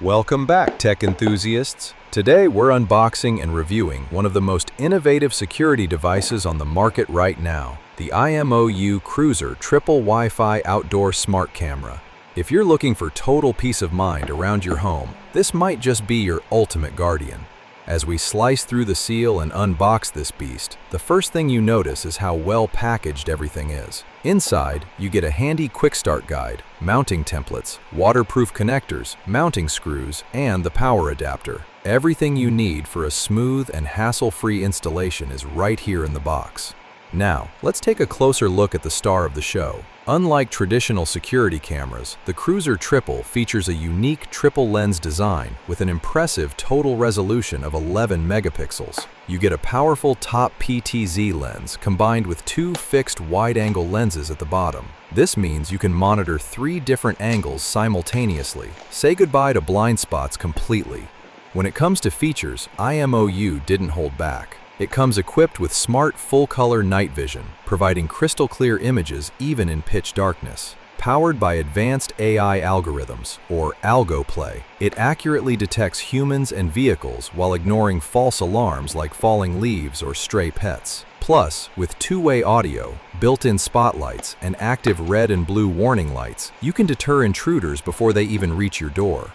Welcome back, tech enthusiasts. Today we're unboxing and reviewing one of the most innovative security devices on the market right now, the IMOU Cruiser Triple Wi-Fi Outdoor Smart Camera. If you're looking for total peace of mind around your home, this might just be your ultimate guardian. As we slice through the seal and unbox this beast, the first thing you notice is how well packaged everything is. Inside, you get a handy quick start guide, mounting templates, waterproof connectors, mounting screws, and the power adapter. Everything you need for a smooth and hassle-free installation is right here in the box. Now, let's take a closer look at the star of the show. Unlike traditional security cameras, the Cruiser Triple features a unique triple lens design with an impressive total resolution of 11 megapixels. You get a powerful top PTZ lens combined with two fixed wide-angle lenses at the bottom. This means you can monitor 3 different angles simultaneously. Say goodbye to blind spots completely. When it comes to features, IMOU didn't hold back. It comes equipped with smart full-color night vision, providing crystal-clear images even in pitch darkness. Powered by advanced AI algorithms, or Algo Play, it accurately detects humans and vehicles while ignoring false alarms like falling leaves or stray pets. Plus, with two-way audio, built-in spotlights, and active red and blue warning lights, you can deter intruders before they even reach your door.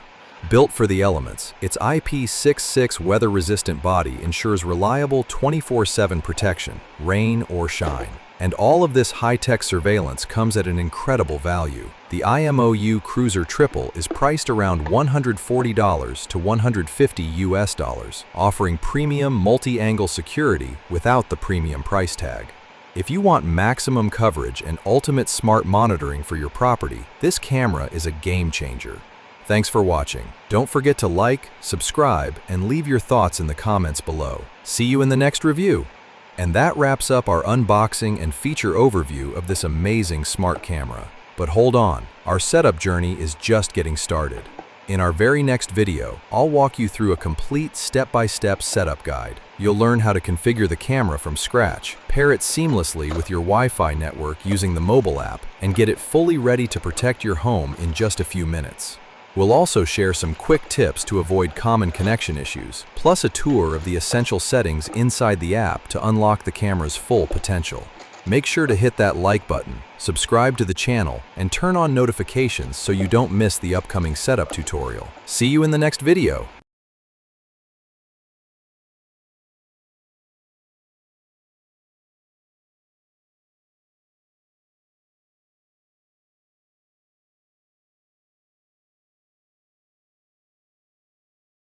Built for the elements, its IP66 weather-resistant body ensures reliable 24/7 protection, rain or shine. And all of this high-tech surveillance comes at an incredible value. The IMOU Cruiser Triple is priced around $140 to $150 US, offering premium multi-angle security without the premium price tag. If you want maximum coverage and ultimate smart monitoring for your property, this camera is a game-changer. Thanks for watching. Don't forget to like, subscribe, and leave your thoughts in the comments below. See you in the next review. And that wraps up our unboxing and feature overview of this amazing smart camera. But hold on, our setup journey is just getting started. In our very next video, I'll walk you through a complete step-by-step setup guide. You'll learn how to configure the camera from scratch, pair it seamlessly with your Wi-Fi network using the mobile app, and get it fully ready to protect your home in just a few minutes. We'll also share some quick tips to avoid common connection issues, plus a tour of the essential settings inside the app to unlock the camera's full potential. Make sure to hit that like button, subscribe to the channel, and turn on notifications so you don't miss the upcoming setup tutorial. See you in the next video!